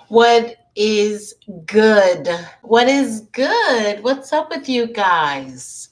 What is good? What is good? What's up with you guys?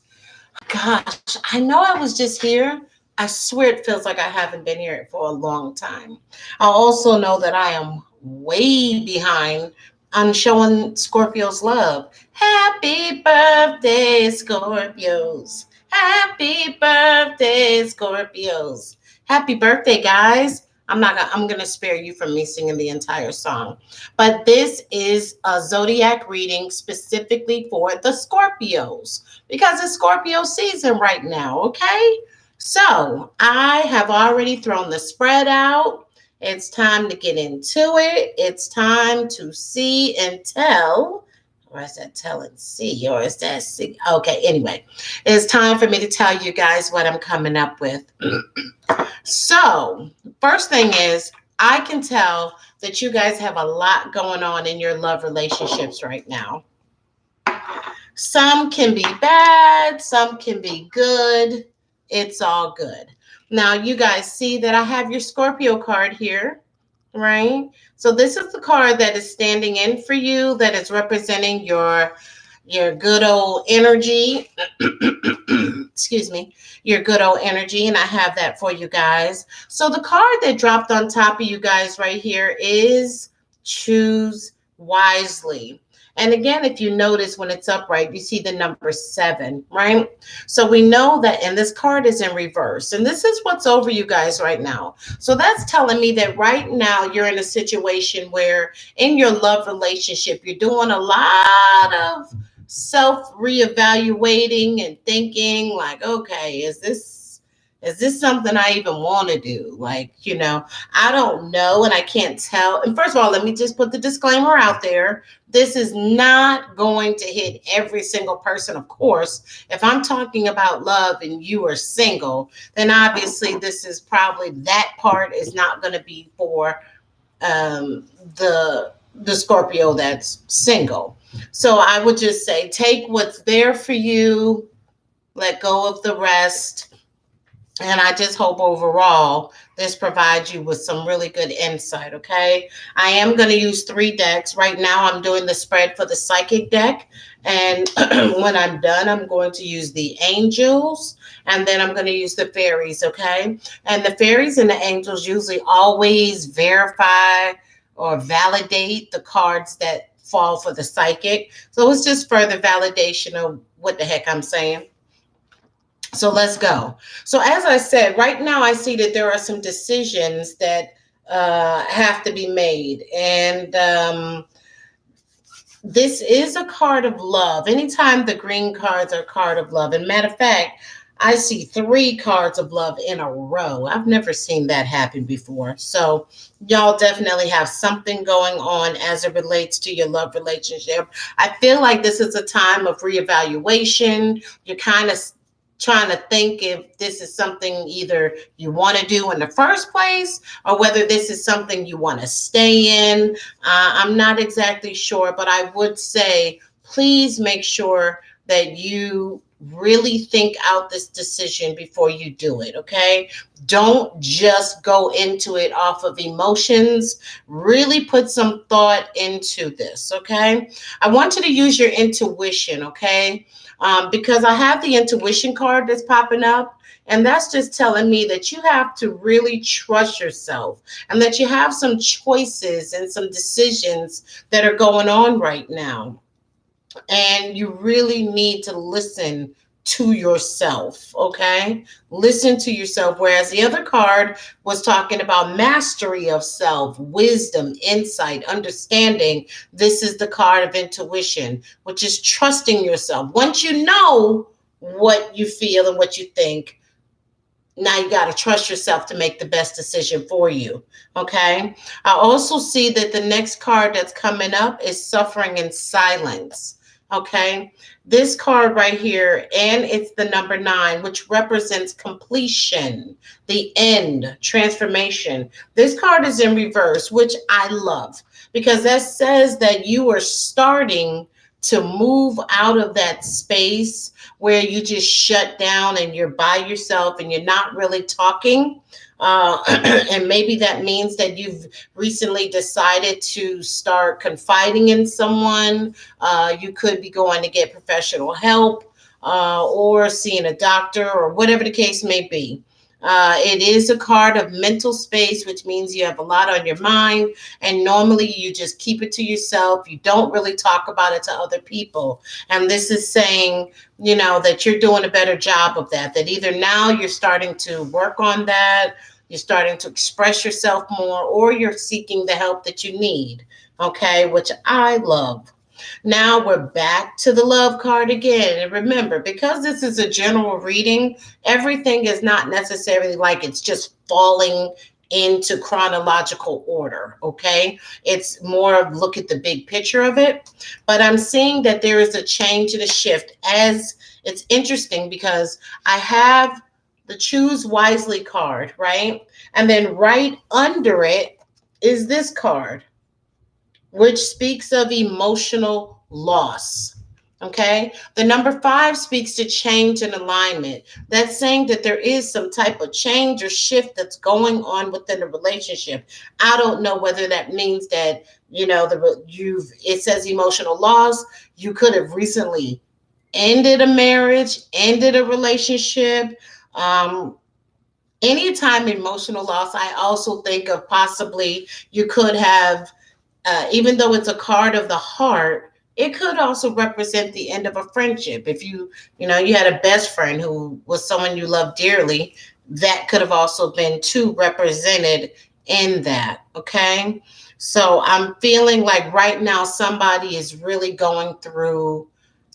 Gosh, I know I was just here. I swear it feels like I haven't been here for a long time. I also know that I am way behind on showing Scorpios love. Happy birthday, Scorpios. Happy birthday, Scorpios. Happy birthday, guys. I'm gonna spare you from me singing the entire song. But this is a zodiac reading specifically for the Scorpios because it's Scorpio season right now, okay? So I have already thrown the spread out. It's time to get into it. It's time to see and tell. Or is that tell and see? Or is that see? Okay, anyway, it's time for me to tell you guys what I'm coming up with. So, first thing is, I can tell that you guys have a lot going on in your love relationships right now. Some can be bad, some can be good. It's all good. Now, you guys see that I have your Scorpio card here, right? So this is the card that is standing in for you, that is representing your good old energy. Excuse me, your good old energy, and I have that for you guys. So the card that dropped on top of you guys right here is choose wisely. And again, if you notice when it's upright, you see the number 7, right? So we know that, and this card is in reverse. And this is what's over you guys right now. So that's telling me that right now you're in a situation where in your love relationship, you're doing a lot of self reevaluating and thinking like, okay, is this something I even want to do? Like, I don't know and I can't tell. And first of all, let me just put the disclaimer out there. This is not going to hit every single person, of course. If I'm talking about love and you are single, then obviously this is probably, that part is not going to be for the Scorpio that's single. So I would just say take what's there for you, let go of the rest. And I just hope overall this provides you with some really good insight, okay? I am going to use 3 decks. Right now, I'm doing the spread for the psychic deck. And when I'm done, I'm going to use the angels. And then I'm going to use the fairies, okay? And the fairies and the angels usually always verify or validate the cards that fall for the psychic. So it's just further validation of what the heck I'm saying. So let's go. So as I said, right now I see that there are some decisions that have to be made. And this is a card of love. Anytime the green cards are a card of love. And matter of fact, I see 3 cards of love in a row. I've never seen that happen before. So y'all definitely have something going on as it relates to your love relationship. I feel like this is a time of reevaluation. You're kind of trying to think if this is something either you want to do in the first place or whether this is something you want to stay in. I'm not exactly sure, but I would say please make sure that you really think out this decision before you do it, okay? Don't just go into it off of emotions. Really put some thought into this, okay? I want you to use your intuition, okay? Because I have the intuition card that's popping up. And that's just telling me that you have to really trust yourself and that you have some choices and some decisions that are going on right now. And you really need to listen to yourself, okay? Listen to yourself. Whereas the other card was talking about mastery of self, wisdom, insight, understanding. This is the card of intuition, which is trusting yourself. Once you know what you feel and what you think, now you got to trust yourself to make the best decision for you. Okay. I also see that the next card that's coming up is suffering in silence. Okay. This card right here, and it's the number 9, which represents completion, the end, transformation. This card is in reverse, which I love because that says that you are starting to move out of that space where you just shut down and you're by yourself and you're not really talking. And maybe that means that you've recently decided to start confiding in someone. You could be going to get professional help, or seeing a doctor, or whatever the case may be. It is a card of mental space, which means you have a lot on your mind, and normally you just keep it to yourself. You don't really talk about it to other people. And this is saying, that you're doing a better job of that, that either now you're starting to work on that, you're starting to express yourself more, or you're seeking the help that you need. Okay, which I love. Now we're back to the love card again. And remember, because this is a general reading, everything is not necessarily like it's just falling into chronological order. Okay. It's more of look at the big picture of it. But I'm seeing that there is a change and a shift. As it's interesting because I have the choose wisely card, right? And then right under it is this card, which speaks of emotional loss. Okay. The number 5 speaks to change and alignment. That's saying that there is some type of change or shift that's going on within a relationship. I don't know whether that means that, it says emotional loss. You could have recently ended a marriage, ended a relationship. Um, Anytime emotional loss, I also think of possibly you could have, even though it's a card of the heart, it could also represent the end of a friendship. If you had a best friend who was someone you loved dearly, that could have also been too represented in that. Okay. So I'm feeling like right now somebody is really going through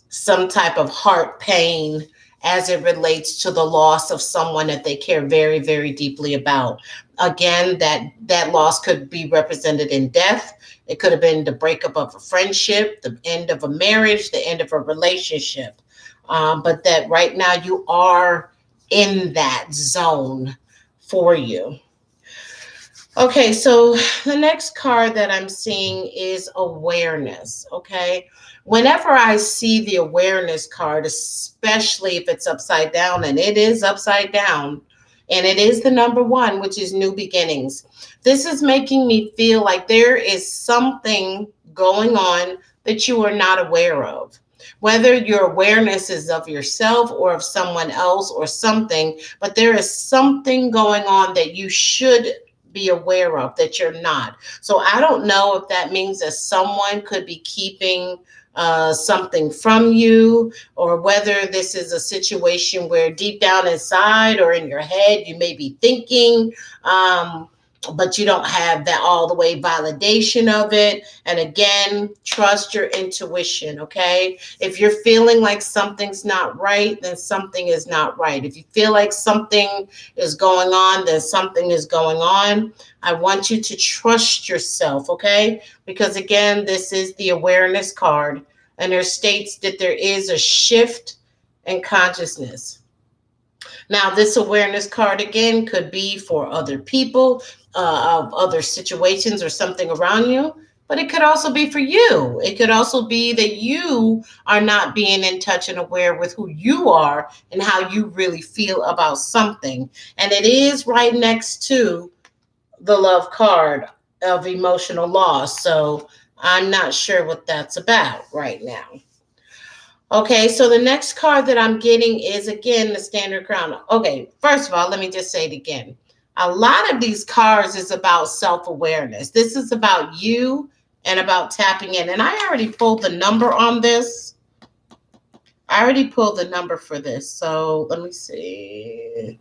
some type of heart pain as it relates to the loss of someone that they care very, very deeply about. Again, that loss could be represented in death. It could have been the breakup of a friendship, the end of a marriage, the end of a relationship. But that right now you are in that zone for you. Okay, so the next card that I'm seeing is awareness. Okay. Whenever I see the awareness card, especially if it's upside down, and it is upside down, and it is the number 1, which is new beginnings, this is making me feel like there is something going on that you are not aware of. Whether your awareness is of yourself or of someone else or something, but there is something going on that you should be aware of that you're not. So I don't know if that means that someone could be keeping something from you, or whether this is a situation where deep down inside or in your head you may be thinking, but you don't have that all the way validation of it. And again, trust your intuition. Okay. If you're feeling like something's not right, then something is not right. If you feel like something is going on, then something is going on. I want you to trust yourself. Okay. Because again, this is the awareness card, and there states that there is a shift in consciousness. Now, this awareness card again could be for other people, of other situations or something around you, but it could also be for you. It could also be that you are not being in touch and aware with who you are and how you really feel about something. And it is right next to the love card of emotional loss. So I'm not sure what that's about right now. Okay, so the next card that I'm getting is again the Standard Crown. Okay, first of all, let me just say it again. A lot of these cards is about self-awareness. This is about you and about tapping in. And I already pulled the number on this. I already pulled the number for this. So let me see.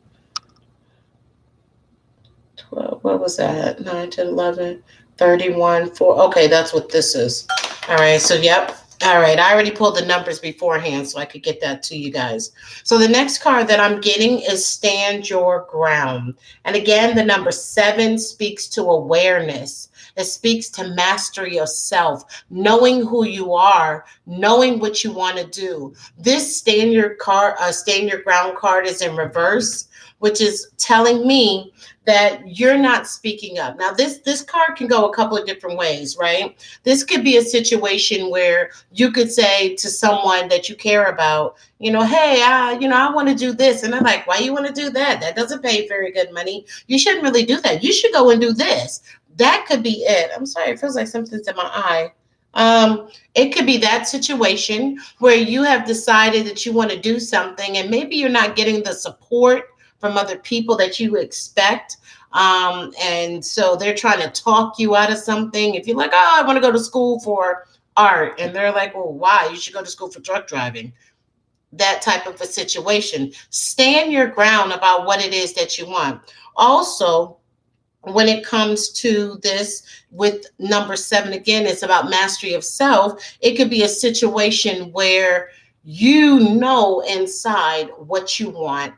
12, what was that? 9, 10, 11, 31, 4. Okay, that's what this is. All right, so yep. All right, I already pulled the numbers beforehand so I could get that to you guys. So the next card that I'm getting is Stand Your Ground. And again, the number 7 speaks to awareness. It speaks to mastery of self, knowing who you are, knowing what you want to do. This Stand Your Ground card is in reverse, which is telling me that you're not speaking up. Now, this card can go a couple of different ways, right? This could be a situation where you could say to someone that you care about, hey, I want to do this, and they're like, why you want to do that? That doesn't pay very good money. You shouldn't really do that. You should go and do this. That could be it. I'm sorry, it feels like something's in my eye. It could be that situation where you have decided that you want to do something, and maybe you're not getting the support from other people that you expect. And so they're trying to talk you out of something. If you're like, oh, I want to go to school for art, and they're like, well, why? You should go to school for truck driving. That type of a situation. Stand your ground about what it is that you want. Also, when it comes to this with number 7, again, it's about mastery of self. It could be a situation where you know inside what you want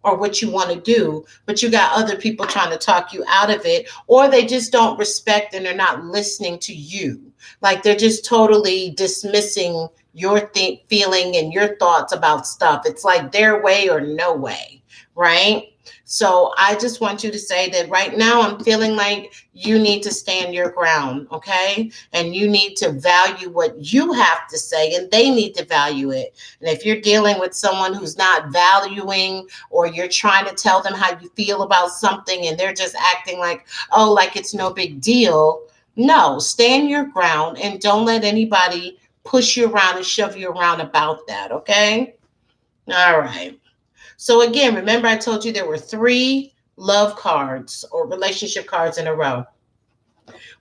or what you want to do, but you got other people trying to talk you out of it, or they just don't respect and they're not listening to you. Like they're just totally dismissing your feeling and your thoughts about stuff. It's like their way or no way, right? So I just want you to say that right now I'm feeling like you need to stand your ground, okay? And you need to value what you have to say, and they need to value it. And if you're dealing with someone who's not valuing, or you're trying to tell them how you feel about something and they're just acting like, oh, like it's no big deal, no, stand your ground and don't let anybody push you around and shove you around about that, okay? All right. So again, remember I told you there were 3 love cards or relationship cards in a row.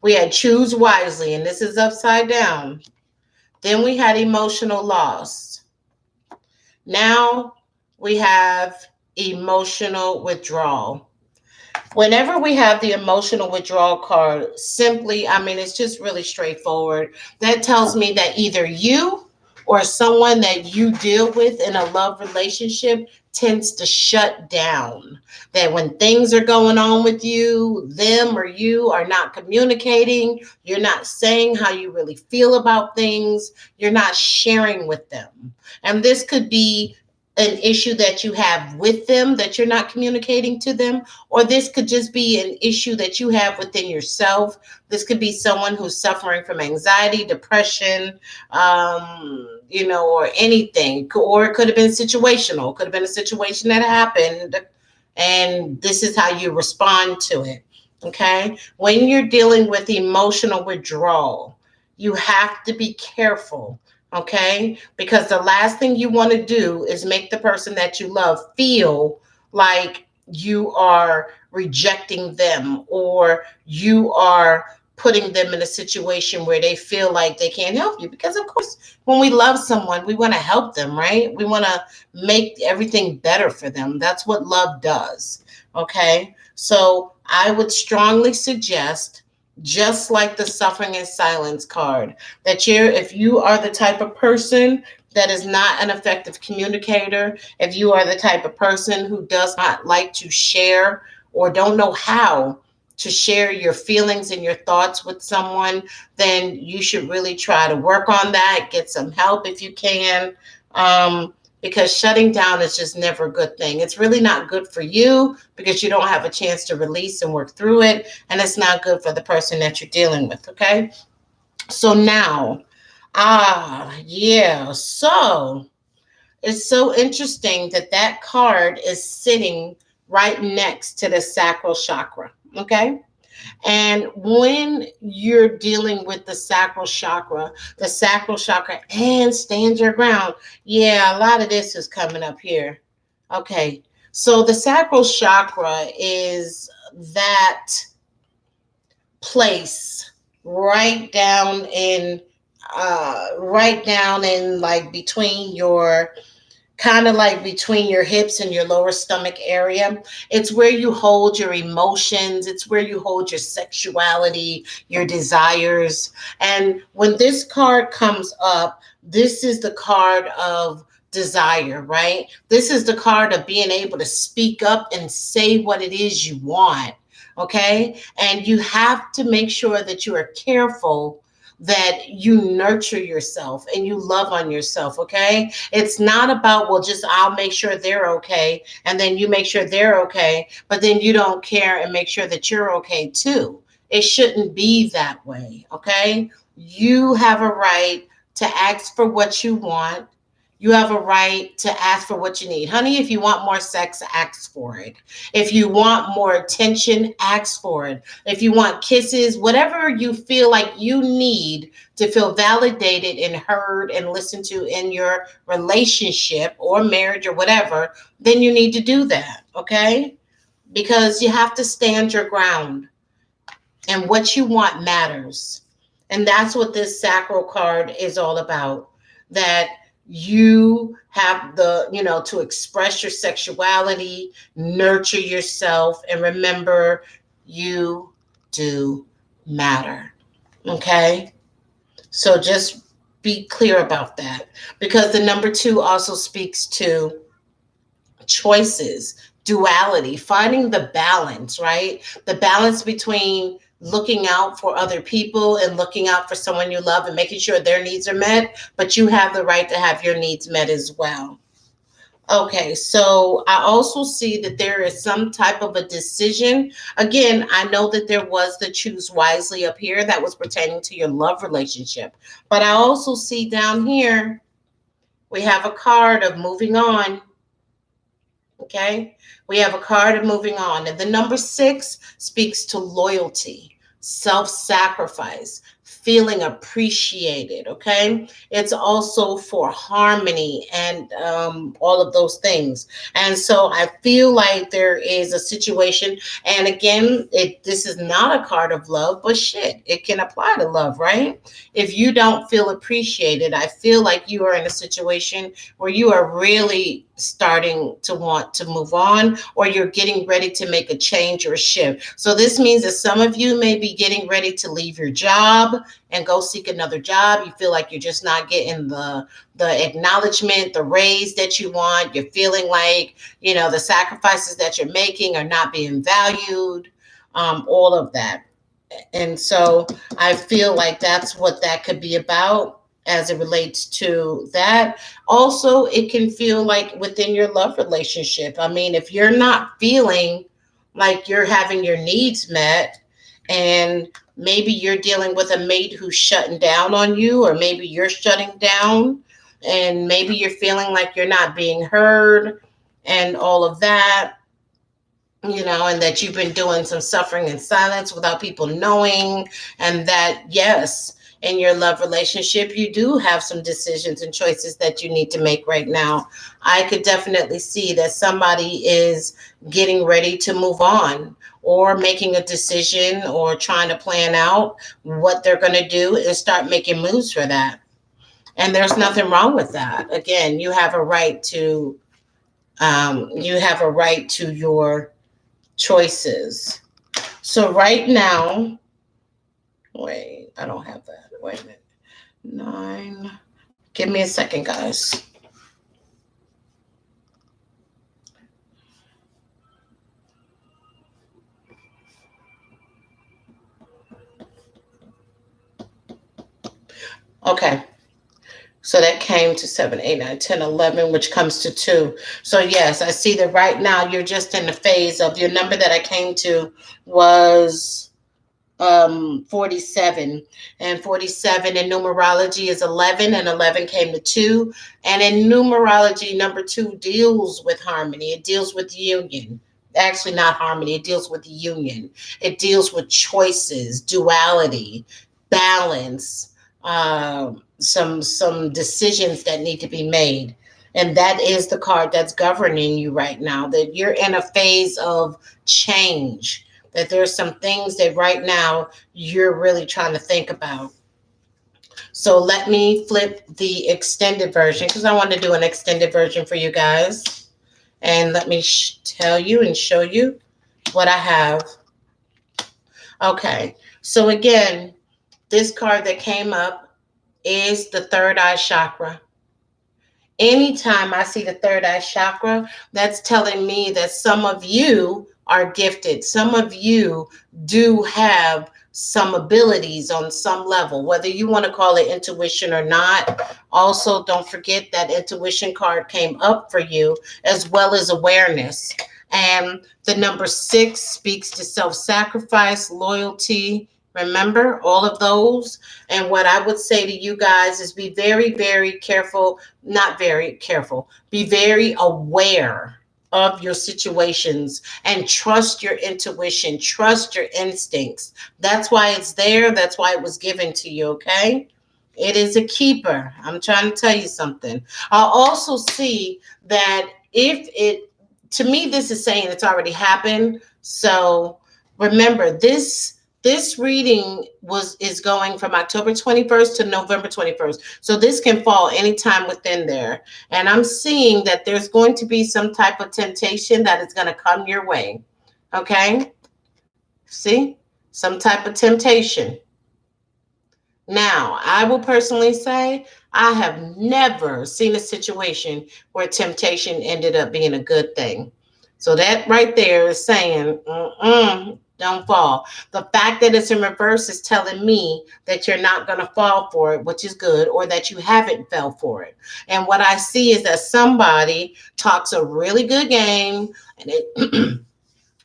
We had choose wisely, and this is upside down. Then we had emotional loss. Now we have emotional withdrawal. Whenever we have the emotional withdrawal card, simply, I mean, it's just really straightforward. That tells me that either you or someone that you deal with in a love relationship tends to shut down. That when things are going on with you, them or you are not communicating, you're not saying how you really feel about things, you're not sharing with them. And this could be an issue that you have with them that you're not communicating to them, or this could just be an issue that you have within yourself. This could be someone who's suffering from anxiety, depression, or anything, or it could have been situational. It could have been a situation that happened, and this is how you respond to it. Okay, when you're dealing with emotional withdrawal, you have to be careful. Okay, because the last thing you want to do is make the person that you love feel like you are rejecting them, or you are putting them in a situation where they feel like they can't help you. Because of course, when we love someone, we want to help them, right? We want to make everything better for them. That's what love does. Okay, so I would strongly suggest, just like the suffering in silence card, that if you are the type of person that is not an effective communicator, if you are the type of person who does not like to share or don't know how to share your feelings and your thoughts with someone, then you should really try to work on that. Get some help if you can, because shutting down is just never a good thing. It's really not good for you because you don't have a chance to release and work through it, and it's not good for the person that you're dealing with, okay? So now, yeah, so it's so interesting that card is sitting right next to the sacral chakra, okay? And when you're dealing with the sacral chakra, and stand your ground, yeah, a lot of this is coming up here. Okay, so the sacral chakra is that place right down in like between your kind of like between your hips and your lower stomach area. It's where you hold your emotions. It's where you hold your sexuality, your desires. And when this card comes up, this is the card of desire, right? This is the card of being able to speak up and say what it is you want. Okay. And you have to make sure that you are careful that you nurture yourself and you love on yourself, okay? It's not about, well, just I'll make sure they're okay, and then you make sure they're okay, but then you don't care and make sure that you're okay too. It shouldn't be that way, okay? You have a right to ask for what you want. You have a right to ask for what you need. Honey, if you want more sex, ask for it. If you want more attention, ask for it. If you want kisses, whatever you feel like you need to feel validated and heard and listened to in your relationship or marriage or whatever, then you need to do that, okay? Because you have to stand your ground, and what you want matters. And that's what this sacral card is all about. That you have the, to express your sexuality, nurture yourself, and remember, you do matter. Okay? So just be clear about that, because the number 2 also speaks to choices, duality, finding the balance, right? The balance between looking out for other people and looking out for someone you love and making sure their needs are met, but you have the right to have your needs met as well. Okay, so I also see that there is some type of a decision. Again, I know that there was the choose wisely up here that was pertaining to your love relationship, but I also see down here we have a card of moving on. Okay, we have a card of moving on, and the number 6 speaks to loyalty, self sacrifice, feeling appreciated. Okay, it's also for harmony and all of those things. And so I feel like there is a situation, and again, this is not a card of love, but shit, it can apply to love, right? If you don't feel appreciated, I feel like you are in a situation where you are really starting to want to move on, or you're getting ready to make a change or a shift. So this means that some of you may be getting ready to leave your job and go seek another job. You feel like you're just not getting the acknowledgement, the raise that you want. You're feeling like, the sacrifices that you're making are not being valued, all of that. And so I feel like that's what that could be about as it relates to that. Also, it can feel like within your love relationship. I mean, if you're not feeling like you're having your needs met, and maybe you're dealing with a mate who's shutting down on you, or maybe you're shutting down, and maybe you're feeling like you're not being heard and all of that, and that you've been doing some suffering in silence without people knowing, and that, yes, in your love relationship, you do have some decisions and choices that you need to make right now. I could definitely see that somebody is getting ready to move on, or making a decision, or trying to plan out what they're going to do and start making moves for that. And there's nothing wrong with that. Again, you have a right to your choices. So right now, wait, I don't have that. Wait a minute. 9. Give me a second, guys. Okay. So that came to 7, 8, 9, 10, 11, which comes to 2. So yes, I see that right now you're just in the phase of your number that I came to was 47, and 47 in numerology is 11, and 11 came to 2. And in numerology, number 2 deals with harmony. It deals with union. Actually, not harmony. It deals with union. It deals with choices, duality, balance, some decisions that need to be made. And that is the card that's governing you right now, that you're in a phase of change, that there's some things that right now you're really trying to think about. So let me flip the extended version, because I want to do an extended version for you guys. And let me tell you and show you what I have. Okay, so again, this card that came up is the third eye chakra. Anytime I see the third eye chakra, that's telling me that some of you are gifted. Some of you do have some abilities on some level, whether you want to call it intuition or not. Also, don't forget that intuition card came up for you, as well as awareness. And the number 6 speaks to self sacrifice, loyalty. Remember all of those. And what I would say to you guys is be very, very careful, not very careful, be very aware of your situations and trust your intuition, trust your instincts. That's why it's there. That's why it was given to you, okay? It is a keeper. I'm trying to tell you something. I also see that if it, to me, this is saying it's already happened. So remember, this reading is going from October 21st to November 21st. So this can fall anytime within there. And I'm seeing that there's going to be some type of temptation that is going to come your way. Okay? See? Some type of temptation. Now, I will personally say I have never seen a situation where temptation ended up being a good thing. So that right there is saying, don't fall. The fact that it's in reverse is telling me that you're not going to fall for it, which is good, or that you haven't fell for it. And what I see is that somebody talks a really good game, and it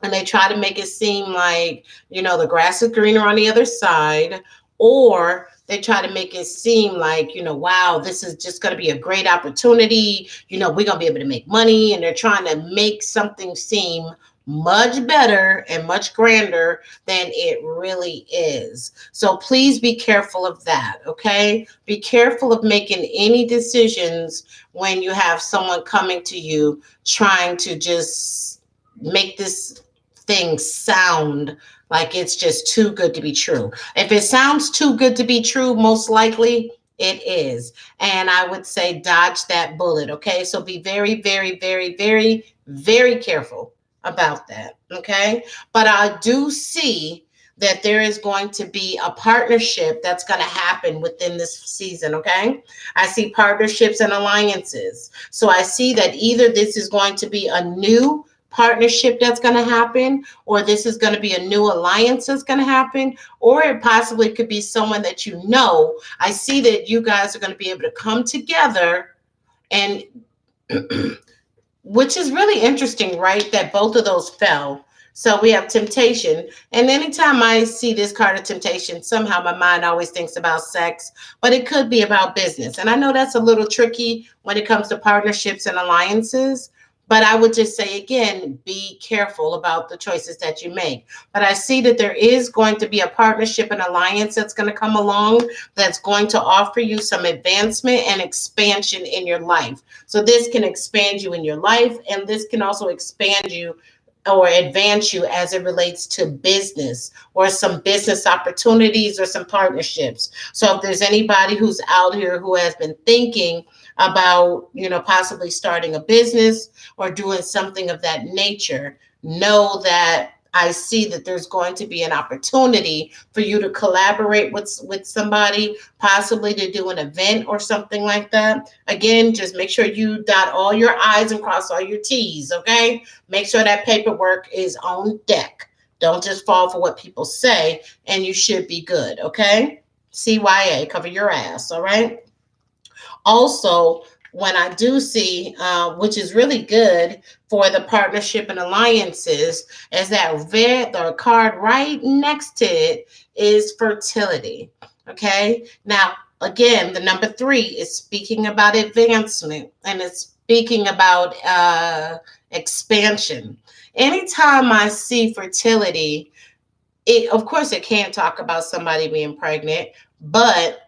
and they try to make it seem like, the grass is greener on the other side, or they try to make it seem like, wow, this is just going to be a great opportunity. We're going to be able to make money. And they're trying to make something seem much better and much grander than it really is. So please be careful of that. Okay. Be careful of making any decisions when you have someone coming to you trying to just make this thing sound like it's just too good to be true. If it sounds too good to be true, most likely it is. And I would say dodge that bullet. Okay. So be very, very, very, very, very careful about that. Okay. But I do see that there is going to be a partnership that's going to happen within this season. Okay. I see partnerships and alliances. So I see that either this is going to be a new partnership that's going to happen, or this is going to be a new alliance that's going to happen, or it possibly could be someone that I see that you guys are going to be able to come together, and which is really interesting, right? That both of those fell. So we have temptation. And anytime I see this card of temptation, somehow my mind always thinks about sex, but it could be about business. And I know that's a little tricky when it comes to partnerships and alliances. But I would just say, again, be careful about the choices that you make. But I see that there is going to be a partnership and alliance that's going to come along that's going to offer you some advancement and expansion in your life. So this can expand you in your life, and this can also expand you or advance you as it relates to business or some business opportunities or some partnerships. So if there's anybody who's out here who has been thinking about, possibly starting a business or doing something of that nature, know that I see that there's going to be an opportunity for you to collaborate with somebody, possibly to do an event or something like that. Again, just make sure you dot all your I's and cross all your T's, okay? Make sure that paperwork is on deck. Don't just fall for what people say, and you should be good, okay? CYA, cover your ass, all right? Also, when I do see, which is really good for the partnership and alliances, is that the card right next to it is fertility. Okay. Now, again, the number 3 is speaking about advancement, and it's speaking about expansion. Anytime I see fertility, of course, it can't talk about somebody being pregnant, but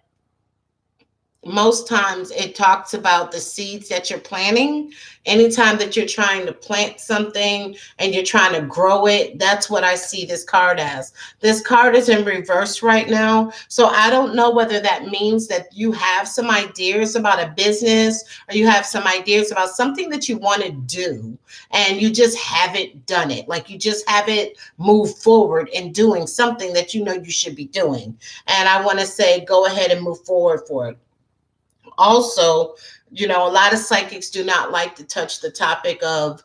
most times it talks about the seeds that you're planting. Anytime that you're trying to plant something and you're trying to grow it, that's what I see this card as. This card is in reverse right now. So I don't know whether that means that you have some ideas about a business, or you have some ideas about something that you want to do and you just haven't done it. Like you just haven't moved forward in doing something that you should be doing. And I want to say, go ahead and move forward for it. Also, a lot of psychics do not like to touch the topic of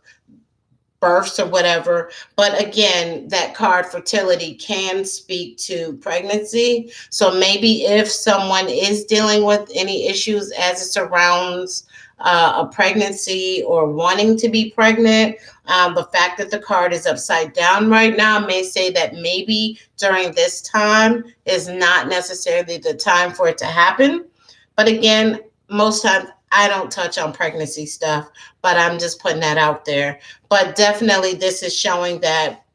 births or whatever. But again, that card fertility can speak to pregnancy. So maybe if someone is dealing with any issues as it surrounds a pregnancy or wanting to be pregnant, the fact that the card is upside down right now may say that maybe during this time is not necessarily the time for it to happen. But again, most times I don't touch on pregnancy stuff, but I'm just putting that out there. But definitely, this is showing that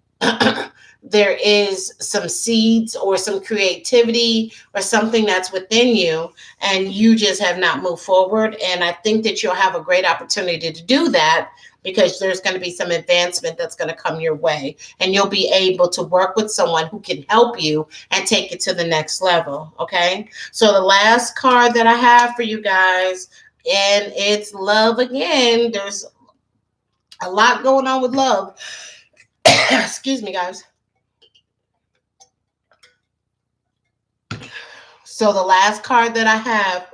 there is some seeds or some creativity or something that's within you, and you just have not moved forward. And I think that you'll have a great opportunity to do that because there's going to be some advancement that's going to come your way, and you'll be able to work with someone who can help you and take it to the next level. Okay. So the last card that I have for you guys, and it's love again. There's a lot going on with love. Excuse me, guys. So the last card that I have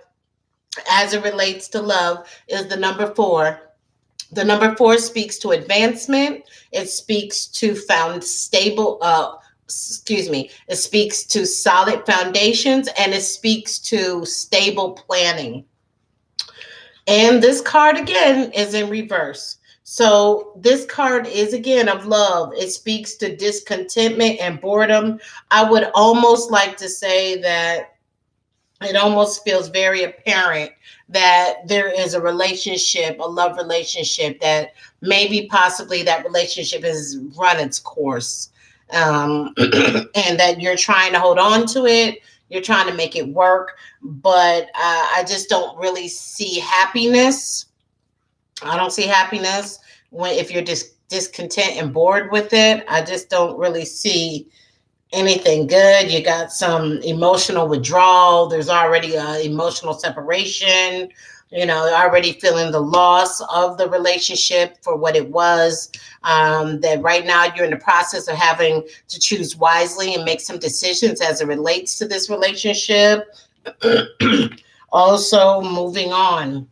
as it relates to love is the number 4. The number 4 speaks to advancement. It speaks to it speaks to solid foundations, and it speaks to stable planning. And this card again is in reverse. So this card is again of love. It speaks to discontentment and boredom. I would almost like to say that it almost feels very apparent that there is a relationship, a love relationship, that maybe possibly that relationship has run its course. And that you're trying to hold on to it. You're trying to make it work. But I just don't really see happiness. I don't see happiness when if you're discontent and bored with it. I just don't really see anything good. You got some emotional withdrawal. There's already a emotional separation. You know, already feeling the loss of the relationship for what it was. That right now you're in the process of having to choose wisely and make some decisions as it relates to this relationship. Also, moving on.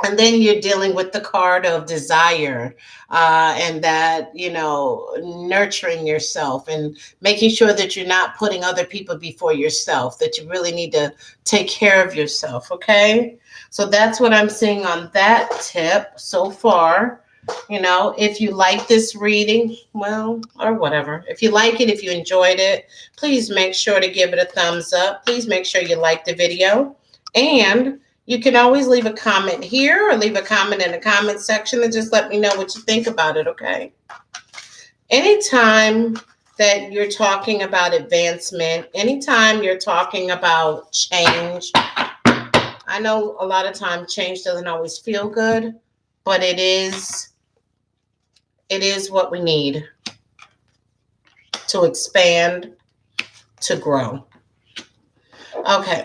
And then you're dealing with the card of desire, and that, you know, nurturing yourself and making sure that you're not putting other people before yourself, that you really need to take care of yourself. Okay. So that's what I'm seeing on that tip so far. You know, if you like this reading, well, or whatever, if you like it, if you enjoyed it, please make sure to give it a thumbs up. Please make sure you like the video. And you can always leave a comment here or leave a comment in the comment section and just let me know what you think about it, okay? Anytime that you're talking about advancement, anytime you're talking about change, I know a lot of times change doesn't always feel good, but it is what we need to expand, to grow. Okay.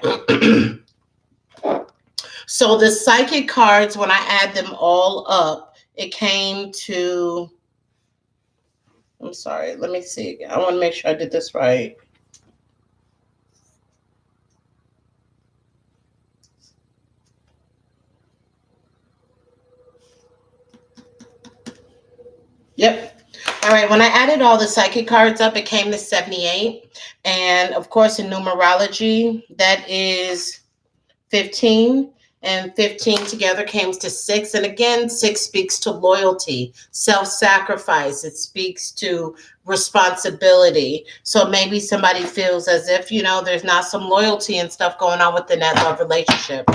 So the psychic cards, when I add them all up, it came to, I'm sorry, let me see. I want to make sure I did this right. Yep. All right. When I added all the psychic cards up, it came to 78. And of course, in numerology, that is 15, and 15 together came to 6. And again, 6 speaks to loyalty, self-sacrifice. It speaks to responsibility. So maybe somebody feels as if, you know, there's not some loyalty and stuff going on within that love relationship.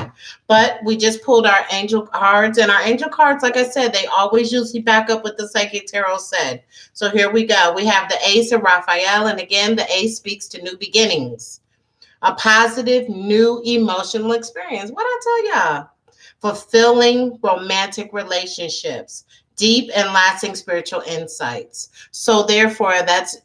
But we just pulled our angel cards, and our angel cards, like I said, they always usually back up what the psychic tarot said. So here we go. We have the Ace of Raphael, and again, the Ace speaks to new beginnings. A positive new emotional experience. What I tell y'all? Fulfilling romantic relationships, deep and lasting spiritual insights. So therefore, that's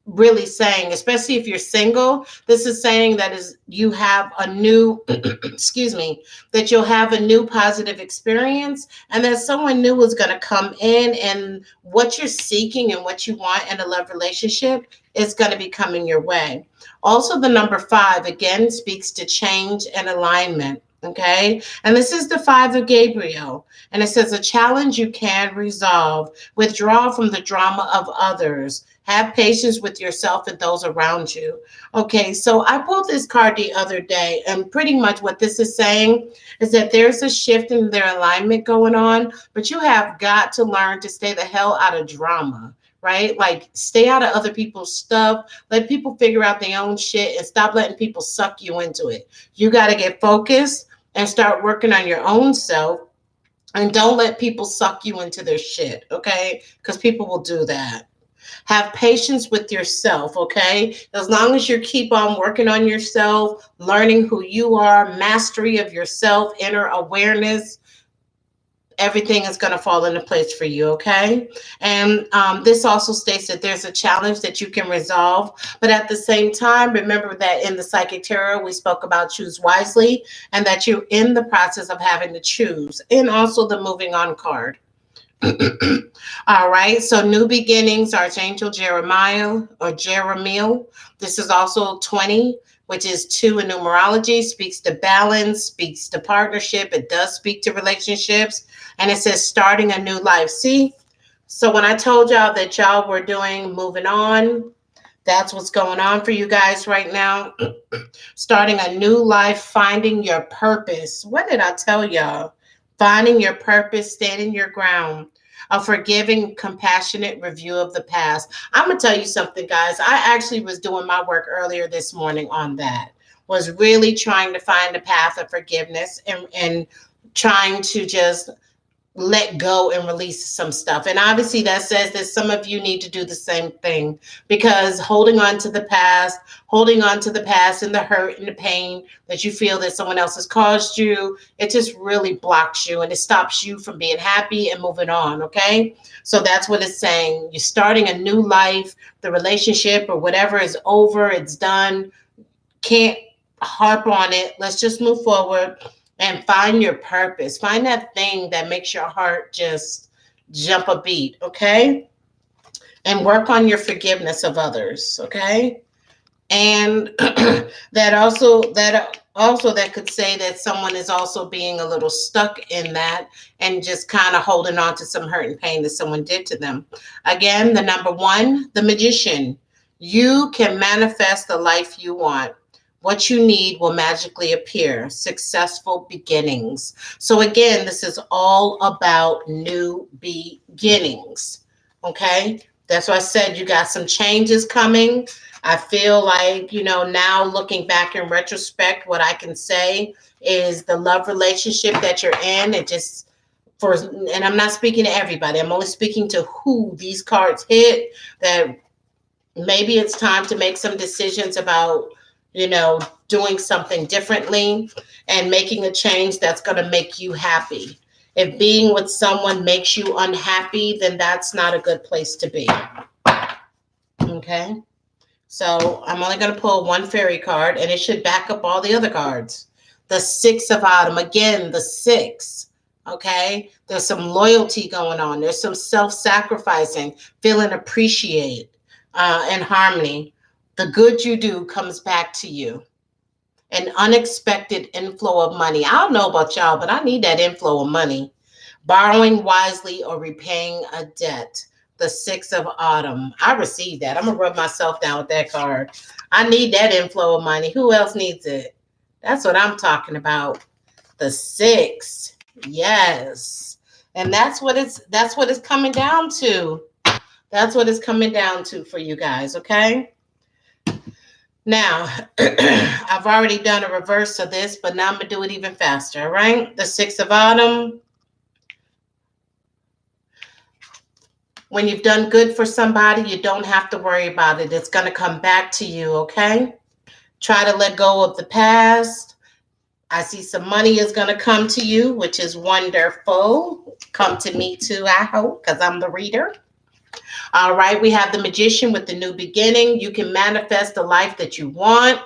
really saying, especially if you're single, this is saying that is you have a new, excuse me, that you'll have a new positive experience, and that someone new is going to come in, and what you're seeking and what you want in a love relationship is going to be coming your way. Also, the number 5 again speaks to change and alignment. Okay. And this is the Five of Gabriel. And it says a challenge you can resolve. Withdraw from the drama of others. Have patience with yourself and those around you. Okay. So I pulled this card the other day, and pretty much what this is saying is that there's a shift in their alignment going on, but you have got to learn to stay the hell out of drama. Right? Like, stay out of other people's stuff. Let people figure out their own shit and stop letting people suck you into it. You got to get focused and start working on your own self, and don't let people suck you into their shit, okay? Because people will do that. Have patience with yourself, okay? As long as you keep on working on yourself, learning who you are, mastery of yourself, inner awareness, everything is going to fall into place for you, okay? And this also states that there's a challenge that you can resolve, but at the same time, remember that in the psychic tarot we spoke about choose wisely, and that you're in the process of having to choose, and also the moving on card. All right, so new beginnings, Archangel Jeremiah or Jeremiel. This is also 20, which is 2 in numerology, speaks to balance, speaks to partnership. It does speak to relationships. And it says starting a new life. See? So when I told y'all that y'all were doing moving on, that's what's going on for you guys right now. Starting a new life, finding your purpose. What did I tell y'all? Finding your purpose, standing your ground. A forgiving, compassionate review of the past. I'm going to tell you something, guys. I actually was doing my work earlier this morning on that. Was really trying to find a path of forgiveness, and trying to just let go and release some stuff. And obviously that says that some of you need to do the same thing, because holding on to the past and the hurt and the pain that you feel that someone else has caused you, it just really blocks you and it stops you from being happy and moving on. Okay. So that's what it's saying. You're starting a new life. The relationship or whatever is over, it's done. Can't harp on it. Let's just move forward and find your purpose. Find that thing that makes your heart just jump a beat, okay? And work on your forgiveness of others, okay? And that could say that someone is also being a little stuck in that, and just kind of holding on to some hurt and pain that someone did to them. Again, the number 1, the Magician. You can manifest the life you want. What you need will magically appear. Successful beginnings. So again, this is all about new beginnings. Okay? That's why I said you got some changes coming. I feel like, now looking back in retrospect, what I can say is the love relationship that you're in, and I'm not speaking to everybody. I'm only speaking to who these cards hit, that maybe it's time to make some decisions about, doing something differently and making a change that's going to make you happy. If being with someone makes you unhappy, then that's not a good place to be. Okay. So I'm only going to pull one fairy card, and it should back up all the other cards. The 6 of Autumn. Again, the 6. Okay. There's some loyalty going on. There's some self-sacrificing, feeling appreciated, and harmony. The good you do comes back to you. An unexpected inflow of money. I don't know about y'all, but I need that inflow of money. Borrowing wisely or repaying a debt. The 6 of Autumn. I received that. I'm going to rub myself down with that card. I need that inflow of money. Who else needs it? That's what I'm talking about. The 6. Yes. And that's what it's coming down to. That's what it's coming down to for you guys, okay? Now, I've already done a reverse of this, but now I'm going to do it even faster, all right? The 6 of Autumn. When you've done good for somebody, you don't have to worry about it. It's going to come back to you, okay? Try to let go of the past. I see some money is going to come to you, which is wonderful. Come to me too, I hope, because I'm the reader. All right, we have the Magician with the new beginning. You can manifest the life that you want.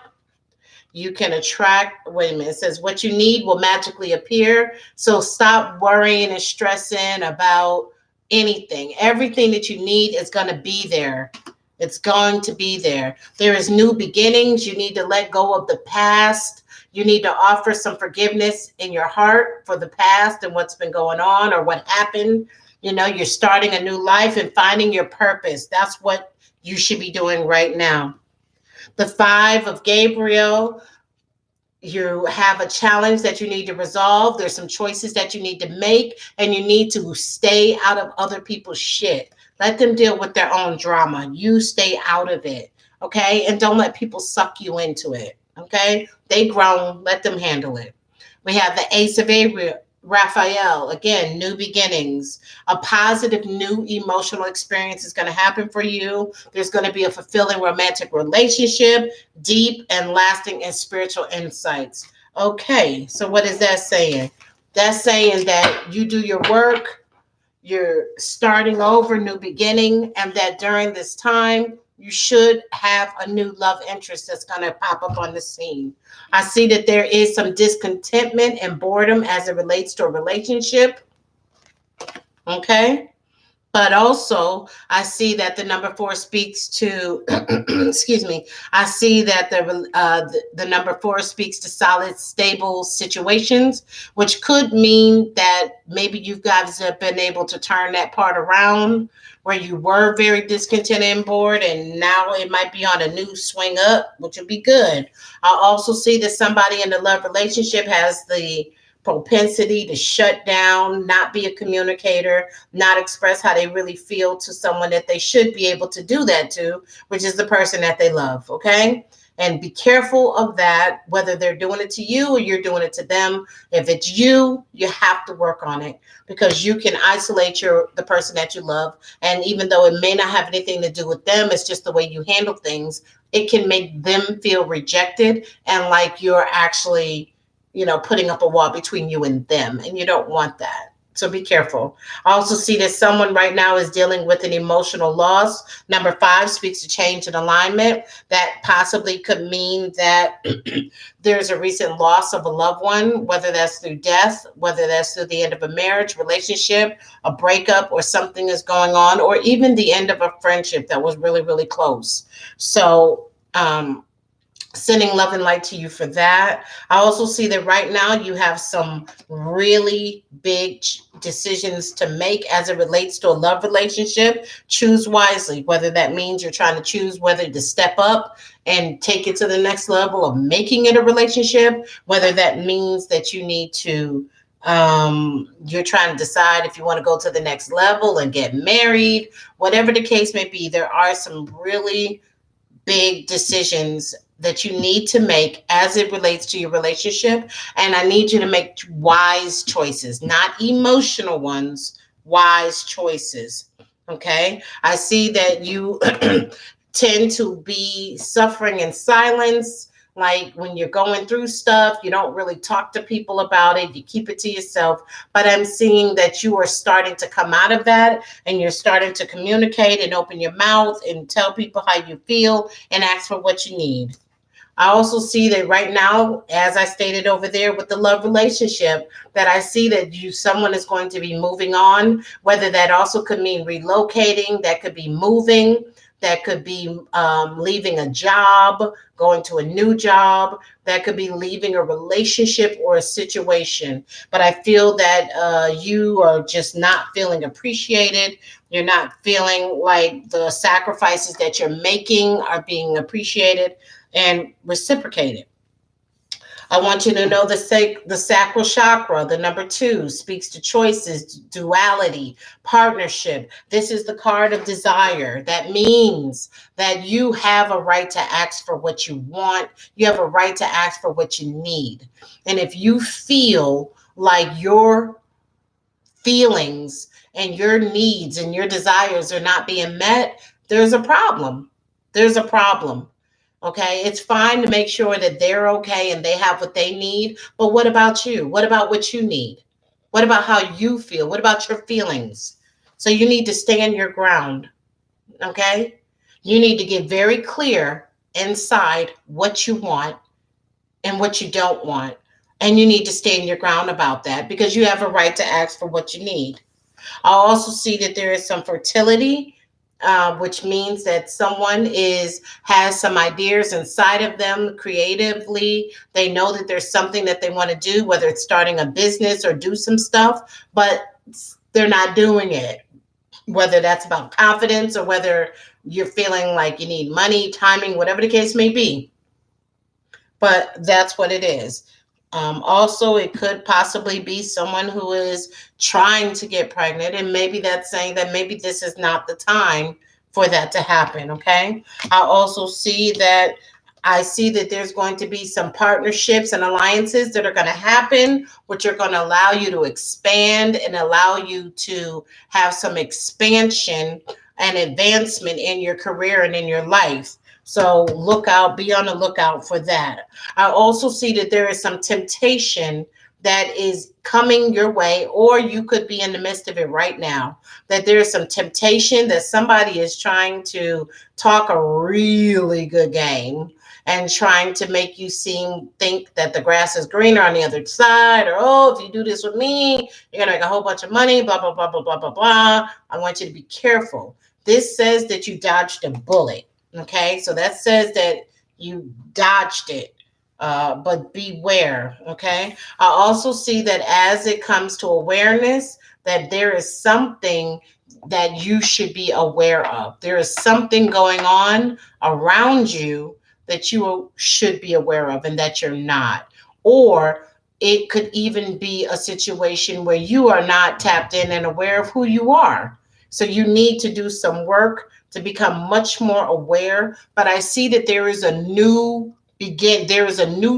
You can attract, wait a minute, it says what you need will magically appear. So stop worrying and stressing about anything. Everything that you need is going to be there. It's going to be there. There is new beginnings. You need to let go of the past. You need to offer some forgiveness in your heart for the past and what's been going on or what happened. You're starting a new life and finding your purpose. That's what you should be doing right now. The Five of Gabriel, you have a challenge that you need to resolve. There's some choices that you need to make, and you need to stay out of other people's shit. Let them deal with their own drama. You stay out of it, okay? And don't let people suck you into it, okay? They grown. Let them handle it. We have the Ace of Raphael. Again, new beginnings. A positive new emotional experience is going to happen for you. There's going to be a fulfilling romantic relationship, deep and lasting and spiritual insights. Okay, so what is that saying? That's saying that you do your work, you're starting over, new beginning, and that during this time, you should have a new love interest that's going to pop up on the scene. I see that there is some discontentment and boredom as it relates to a relationship. Okay. But also, I see that the number four speaks to, excuse me, I see that the number four speaks to solid, stable situations, which could mean that maybe you guys have been able to turn that part around where you were very discontented and bored, and now it might be on a new swing up, which would be good. I also see that somebody in the love relationship has the propensity to shut down, not be a communicator, not express how they really feel to someone that they should be able to do that to, which is the person that they love. Okay. And be careful of that, whether they're doing it to you or you're doing it to them. If it's you, you have to work on it because you can isolate the person that you love. And even though it may not have anything to do with them, it's just the way you handle things. It can make them feel rejected and like you're actually putting up a wall between you and them, and you don't want that. So be careful. I also see that someone right now is dealing with an emotional loss. Number five speaks to change and alignment. That possibly could mean that there's a recent loss of a loved one, whether that's through death, whether that's through the end of a marriage, relationship, a breakup, or something is going on, or even the end of a friendship that was really, really close. So, sending love and light to you for that. I also see that right now you have some really big decisions to make as it relates to a love relationship. Choose wisely, whether that means you're trying to choose whether to step up and take it to the next level of making it a relationship, whether that means that you need to you're trying to decide if you want to go to the next level and get married, whatever the case may be. There are some really big decisions that you need to make as it relates to your relationship. And I need you to make wise choices, not emotional ones, wise choices. Okay. I see that you tend to be suffering in silence. Like when you're going through stuff, you don't really talk to people about it. You keep it to yourself. But I'm seeing that you are starting to come out of that and you're starting to communicate and open your mouth and tell people how you feel and ask for what you need. I also see that right now, as I stated over there with the love relationship, that I see that someone is going to be moving on, whether that also could mean relocating, that could be moving, that could be leaving a job, going to a new job, that could be leaving a relationship or a situation. But I feel that you are just not feeling appreciated. You're not feeling like the sacrifices that you're making are being appreciated and reciprocated. I want you to know the sacral chakra, the number 2, speaks to choices, duality, partnership. This is the card of desire. That means that you have a right to ask for what you want. You have a right to ask for what you need. And if you feel like your feelings and your needs and your desires are not being met, there's a problem. There's a problem. Okay, it's fine to make sure that they're okay and they have what they need. But what about you? What about what you need? What about how you feel? What about your feelings? So you need to stand your ground. Okay, you need to get very clear inside what you want and what you don't want. And you need to stand your ground about that because you have a right to ask for what you need. I also see that there is some fertility which means that someone has some ideas inside of them creatively. They know that there's something that they want to do, whether it's starting a business or do some stuff, but they're not doing it. Whether that's about confidence or whether you're feeling like you need money, timing, whatever the case may be, but that's what it is. Also, it could possibly be someone who is trying to get pregnant, and maybe that's saying that maybe this is not the time for that to happen. Okay. I see that there's going to be some partnerships and alliances that are going to happen, which are going to allow you to expand and allow you to have some expansion and advancement in your career and in your life. So be on the lookout for that. I also see that there is some temptation that is coming your way, or you could be in the midst of it right now. That there is some temptation that somebody is trying to talk a really good game and trying to make you think that the grass is greener on the other side, or oh, if you do this with me, you're gonna make a whole bunch of money, blah blah blah blah blah blah blah. I want you to be careful. This says that you dodged a bullet. Okay, so that says that you dodged it, but beware. Okay, I also see that as it comes to awareness, that there is something that you should be aware of. There is something going on around you that you should be aware of and that you're not. Or it could even be a situation where you are not tapped in and aware of who you are. So you need to do some work to become much more aware. But I see that there is a new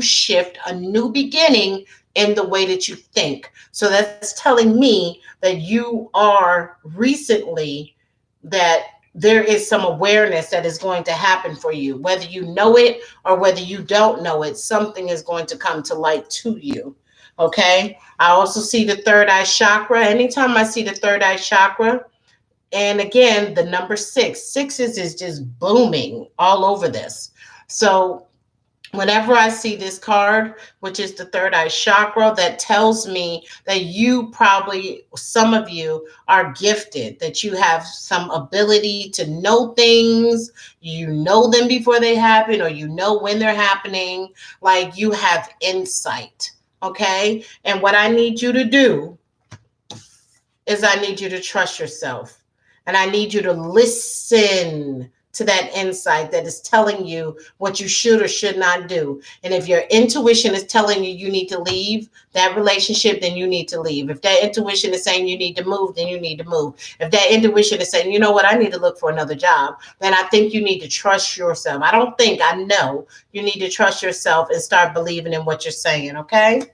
shift, a new beginning in the way that you think. So that's telling me that you are recently that there is some awareness that is going to happen for you. Whether you know it or whether you don't know it, something is going to come to light to you. Okay. I also see the third eye chakra. Anytime I see the third eye chakra, and again, the number sixes is just booming all over this. So whenever I see this card, which is the third eye chakra, that tells me that some of you are gifted, that you have some ability to know things, you know them before they happen, or you know when they're happening, like you have insight. Okay. And what I need you to do is I need you to trust yourself. And I need you to listen to that insight that is telling you what you should or should not do. And if your intuition is telling you you need to leave that relationship, then you need to leave. If that intuition is saying you need to move, then you need to move. If that intuition is saying, you know what, I need to look for another job, then I think you need to trust yourself. I know you need to trust yourself and start believing in what you're saying, okay?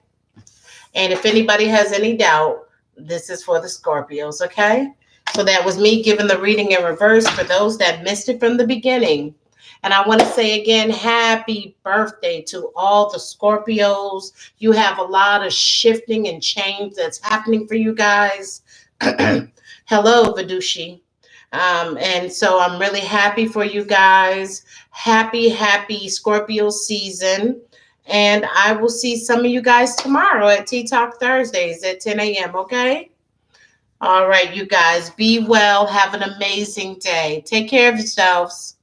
And if anybody has any doubt, this is for the Scorpios, okay? So that was me giving the reading in reverse for those that missed it from the beginning. And I want to say again, happy birthday to all the Scorpios. You have a lot of shifting and change that's happening for you guys. Hello, Vidushi. And so I'm really happy for you guys. Happy Scorpio season. And I will see some of you guys tomorrow at Tea Talk Thursdays at 10 a.m., okay? All right, you guys, be well. Have an amazing day. Take care of yourselves.